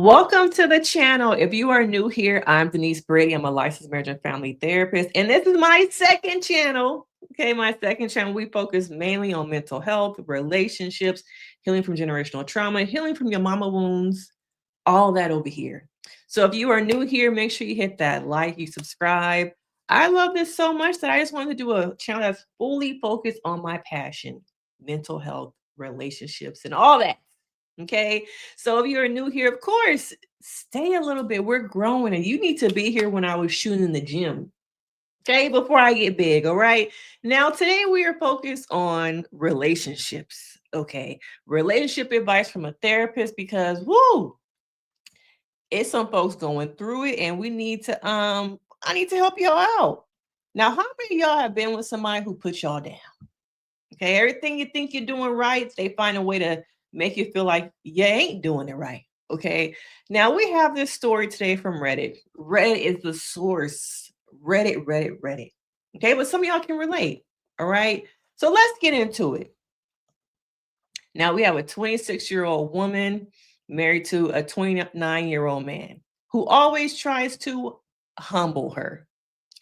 Welcome to the channel. If you are new here, I'm Denise Brady. I'm a licensed marriage and family therapist, and this is my second channel. Okay, my second channel. We focus mainly on mental health, relationships, healing from generational trauma, healing from your mama wounds, all that over here. So if you are new here, make sure you hit that like, you subscribe. I love this so much that I just wanted to do a channel that's fully focused on my passion, mental health, relationships, and all that. Okay. So if you're new here, of course, stay a little bit. We're growing, and you need to be here when I was shooting in the gym. Okay. Before I get big. All right. Now, today we are focused on relationships. Okay. Relationship advice from a therapist because, woo, it's some folks going through it, and we need to, I need to help y'all out. Now, how many of y'all have been with somebody who put y'all down? Okay, everything you think you're doing right, they find a way to make you feel like you ain't doing it right. Okay, now we have this story today from Reddit. Reddit is the source. Reddit, Reddit, Reddit. Okay, but some of y'all can relate. All right, so let's get into it. Now we have a 26-year-old woman married to a 29-year-old man who always tries to humble her.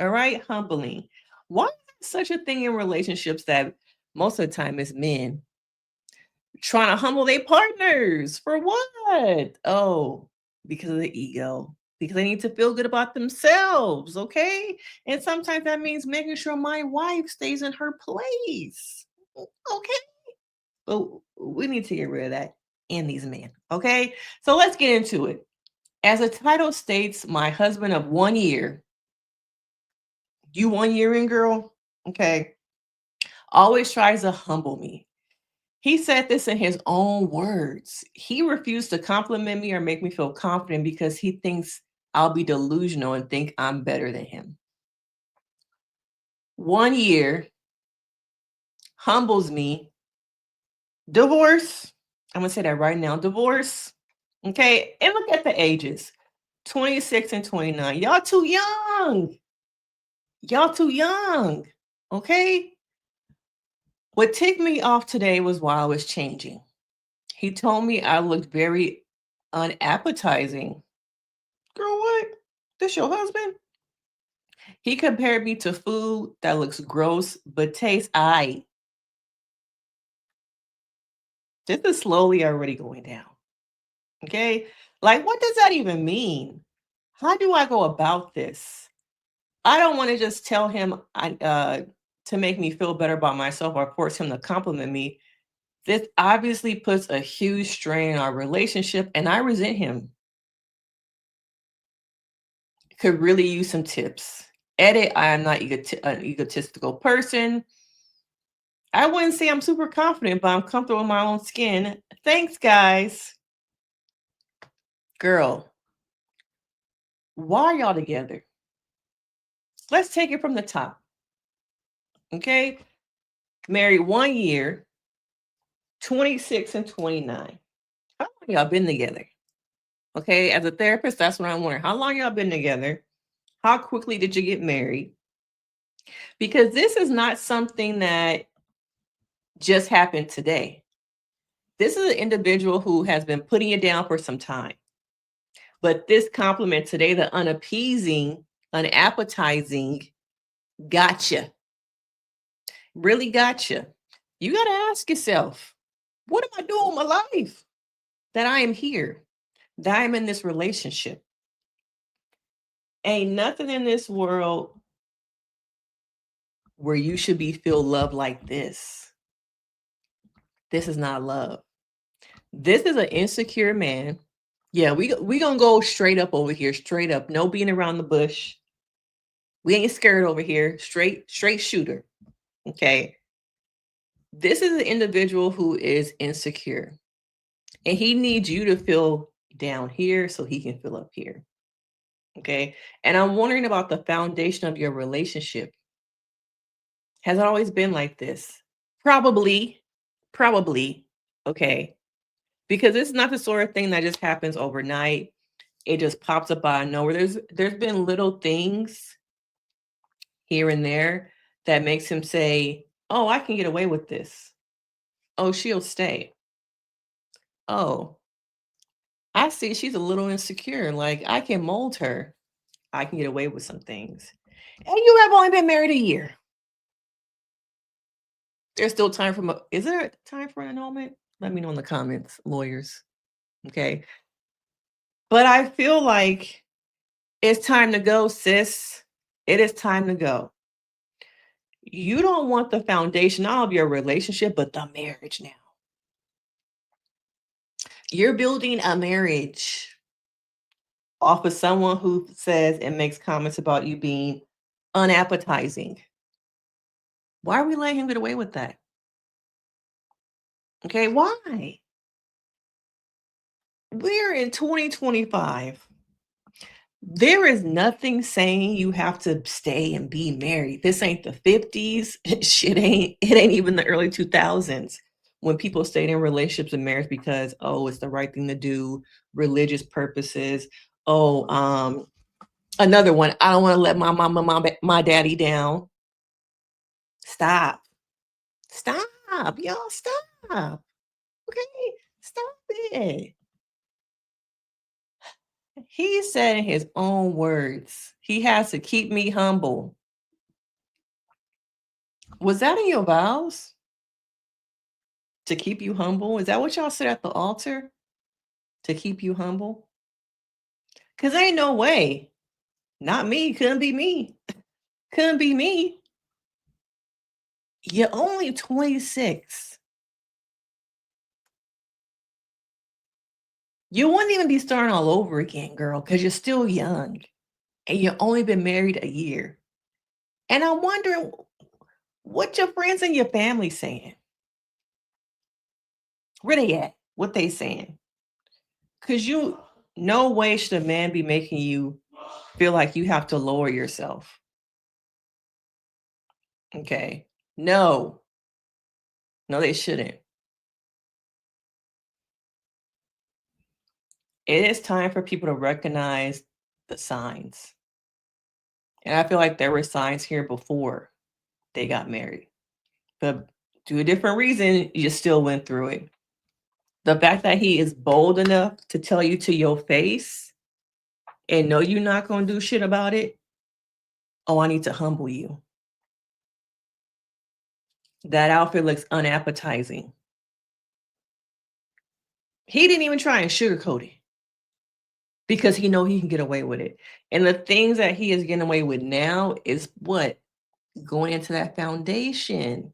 All right, humbling. Why is such a thing in relationships that most of the time is men trying to humble their partners? For what? Oh, because of the ego. Because they need to feel good about themselves, okay? And sometimes that means making sure my wife stays in her place. Okay. But we need to get rid of that in these men. Okay. So let's get into it. As the title states, my husband of 1 year, you 1 year in, girl? Okay. Always tries to humble me. He said this in his own words. He refused to compliment me or make me feel confident because he thinks I'll be delusional and think I'm better than him. 1 year humbles me. Divorce. I'm going to say that right now. Divorce. Okay. And look at the ages, 26 and 29. Y'all too young. Y'all too young. Okay. What ticked me off today was while I was changing. He told me I looked very unappetizing. Girl, what? This your husband? He compared me to food that looks gross but tastes aight. This is slowly already going down. Okay? Like, what does that even mean? How do I go about this? I don't want to just tell him to make me feel better about myself or force him to compliment me. This obviously puts a huge strain on our relationship, and I resent him. Could really use some tips. Edit, I am not an egotistical person. I wouldn't say I'm super confident, but I'm comfortable in my own skin. Thanks, guys. Girl, why are y'all together? Let's take it from the top. Okay? Married 1 year, 26 and 29. How long y'all been together? Okay, as a therapist, that's what I'm wondering. How long y'all been together? How quickly did you get married? Because this is not something that just happened today. This is an individual who has been putting it down for some time. But this compliment today, the unappeasing, unappetizing, gotcha. Really gotcha. You got to ask yourself, what am I doing with my life? That I am here, that I'm in this relationship. Ain't nothing in this world where you should be feel love like this. This is not love. This is an insecure man. Yeah, we gonna go straight up over here, straight up. No being around the bush. We ain't scared over here. Straight shooter. Okay. This is an individual who is insecure, and he needs you to feel down here so he can feel up here. Okay. And I'm wondering about the foundation of your relationship. Has it always been like this? Probably. Probably. Okay. Because it's not the sort of thing that just happens overnight. It just pops up out of nowhere. There's been little things here and there that makes him say, "Oh, I can get away with this. Oh, she'll stay. Oh, I see she's a little insecure. Like, I can mold her. I can get away with some things. And you have only been married a year. There's still time for is there time for an annulment? Let me know in the comments, lawyers. Okay. But I feel like it's time to go, sis. It is time to go. You don't want the foundation not of your relationship, but the marriage now. You're building a marriage off of someone who says and makes comments about you being unappetizing. Why are we letting him get away with that? Okay, why? We're in 2025. There is nothing saying you have to stay and be married. This ain't the 50s. Shit ain't it ain't even the early 2000s when people stayed in relationships and marriage because oh, it's the right thing to do, religious purposes. Oh, another one. I don't want to let my mama, my daddy down. Stop. Stop. Y'all stop. Okay? Stop it. He said in his own words, he has to keep me humble. Was that in your vows? To keep you humble? Is that what y'all said at the altar? To keep you humble? Because ain't no way. Not me. Couldn't be me. Couldn't be me. You're only 26. You wouldn't even be starting all over again, girl, because you're still young and you've only been married a year. And I'm wondering what your friends and your family saying. Where they at? What they saying? Because no way should a man be making you feel like you have to lower yourself. Okay. No, no, they shouldn't. It is time for people to recognize the signs. And I feel like there were signs here before they got married. But due to a different reason, you still went through it. The fact that he is bold enough to tell you to your face and know you're not going to do shit about it. Oh, I need to humble you. That outfit looks unappetizing. He didn't even try and sugarcoat it because he know he can get away with it. And the things that he is getting away with now is what? Going into that foundation.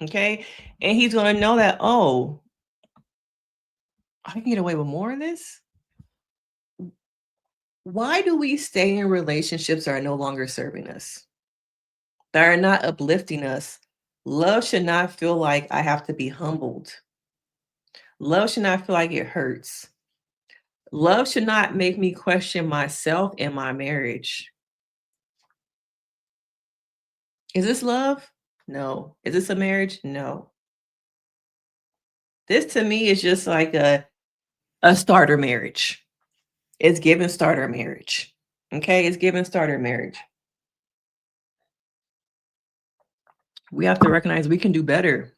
Okay? And he's going to know that, oh, I can get away with more of this. Why do we stay in relationships that are no longer serving us? That are not uplifting us? Love should not feel like I have to be humbled. Love should not feel like it hurts. Love should not make me question myself and my marriage. Is this love? No. Is this a marriage? No. This to me is just like a starter marriage. It's given starter marriage. Okay, it's given starter marriage. We have to recognize we can do better.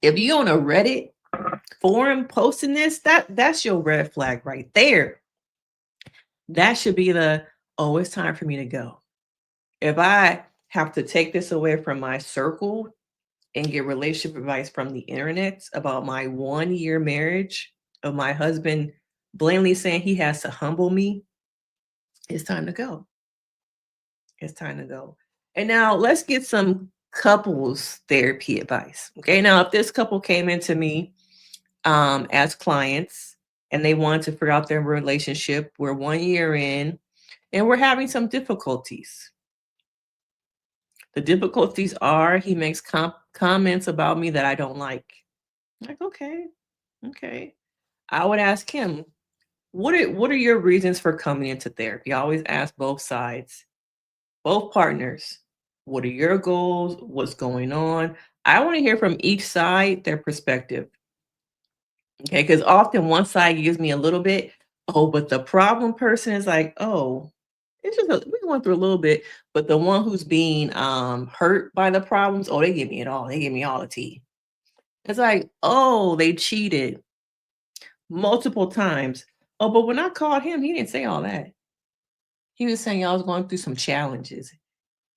If you on a Reddit forum posting this, that's your red flag right there. That should be the oh, it's time for me to go. If I have to take this away from my circle and get relationship advice from the internet about my 1 year marriage of my husband blatantly saying he has to humble me, it's time to go. It's time to go. And now let's get some couples therapy advice. Okay. Now, if this couple came into me as clients and they wanted to figure out their relationship, we're 1 year in and we're having some difficulties. The difficulties are he makes comments about me that I don't like. Like, okay, okay. I would ask him, what are your reasons for coming into therapy? I always ask both sides, both partners. What are your goals? What's going on? I want to hear from each side their perspective. Okay, because often one side gives me a little bit, oh, but the problem person is like, oh, it's just we went through a little bit, but the one who's being hurt by the problems, oh, they give me it all. They give me all the tea. It's like, oh, they cheated. multiple times. Oh, but when I called him, he didn't say all that. He was saying y'all was going through some challenges.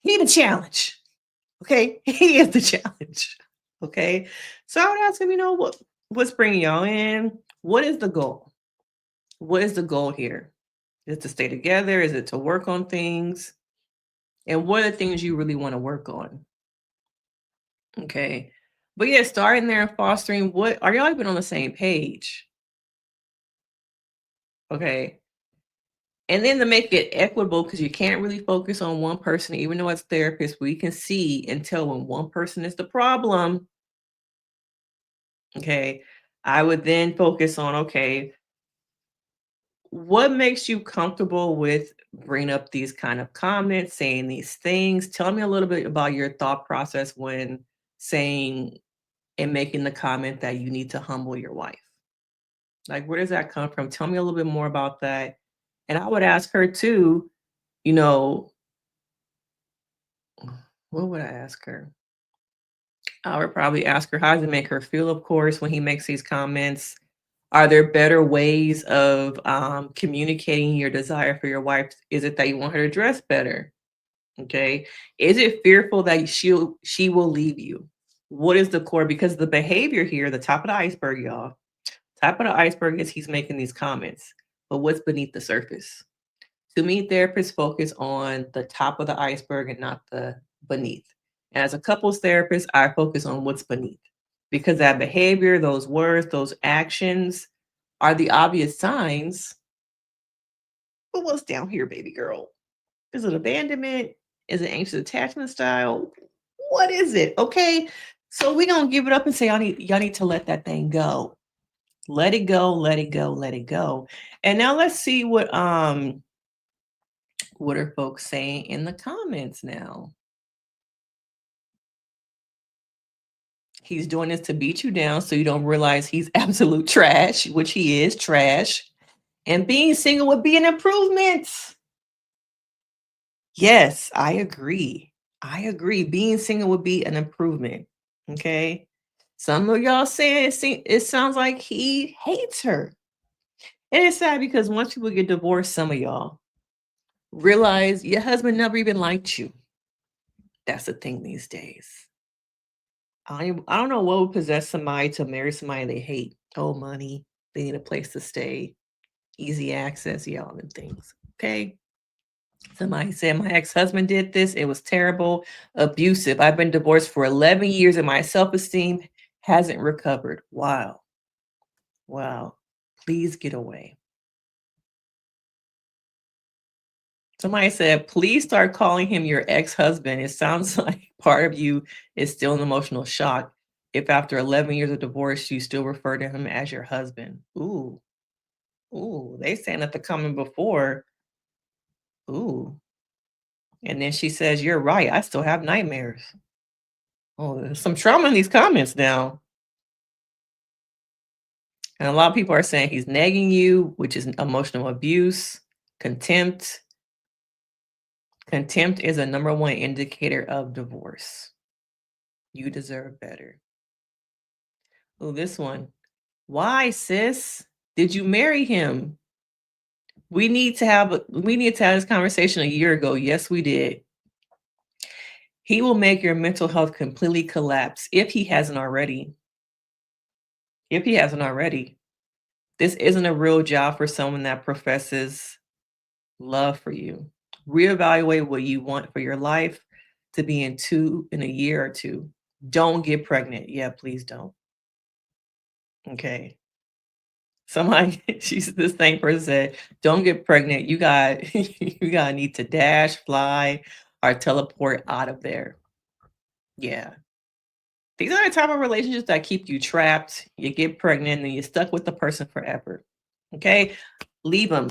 He the challenge. Okay. He is the challenge. Okay. So I would ask him, what's bringing y'all in? What is the goal? What is the goal here? Is it to stay together? Is it to work on things? And what are the things you really want to work on? Okay. But yeah, starting there and fostering, what are y'all even on the same page? Okay. And then to make it equitable, because you can't really focus on one person, even though as therapists, we can see and tell when one person is the problem. Okay. I would then focus on, okay, what makes you comfortable with bringing up these kind of comments, saying these things? Tell me a little bit about your thought process when saying and making the comment that you need to humble your wife. Like, where does that come from? Tell me a little bit more about that. And I would ask her too, you know, what would I ask her? I would probably ask her, how does it make her feel, of course, when he makes these comments? Are there better ways of communicating your desire for your wife? Is it that you want her to dress better? Okay. Is it fearful that she will leave you? What is the core? Because the behavior here, the top of the iceberg, y'all, top of the iceberg is he's making these comments. But what's beneath the surface? To me, therapists focus on the top of the iceberg and not the beneath. And as a couples therapist, I focus on what's beneath because that behavior, those words, those actions are the obvious signs. But what's down here, baby girl? Is it abandonment? Is it anxious attachment style? What is it? Okay. So we're gonna give it up and say y'all need to let that thing go. Let it go, let it go, let it go. And now let's see what are folks saying in the comments now? He's doing this to beat you down so you don't realize he's absolute trash, which he is trash. And being single would be an improvement. Yes, I agree. I agree. Being single would be an improvement. Okay. Some of y'all saying it sounds like he hates her. And it's sad because once people get divorced, some of y'all realize your husband never even liked you. That's the thing these days. I don't know what would possess somebody to marry somebody they hate. Oh, money. They need a place to stay, easy access, yeah, all them things. Okay. Somebody said my ex-husband did this. It was terrible, abusive. I've been divorced for 11 years and my self-esteem hasn't recovered. Wow. Wow. Please get away. Somebody said, please start calling him your ex-husband. It sounds like part of you is still in emotional shock. If after 11 years of divorce, you still refer to him as your husband. Ooh, ooh, they saying that the coming before. Ooh. And then she says, you're right. I still have nightmares. Oh, there's some trauma in these comments now. And a lot of people are saying he's nagging you, which is emotional abuse, contempt. Contempt is a number one indicator of divorce. You deserve better. Oh, this one. Why, sis? Did you marry him? We need to have this conversation a year ago. Yes, we did. He will make your mental health completely collapse if he hasn't already. If he hasn't already. This isn't a real job for someone that professes love for you. Reevaluate what you want for your life to be in a year or two. Don't get pregnant. Yeah, please don't. Okay. Somebody, she's this thing person said, don't get pregnant. You got you gotta need to dash, fly, or teleport out of there. Yeah. These are the type of relationships that keep you trapped. You get pregnant and you're stuck with the person forever. Okay. Leave them.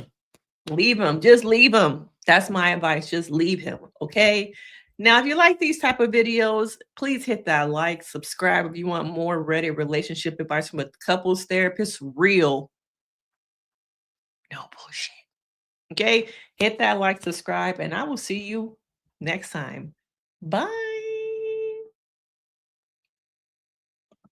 Leave him. Just leave him. That's my advice. Just leave him. Okay. Now, if you like these type of videos, please hit that like, subscribe if you want more Reddit relationship advice from a couples therapist. Real, no bullshit. Okay. Hit that like, subscribe, and I will see you next time. Bye.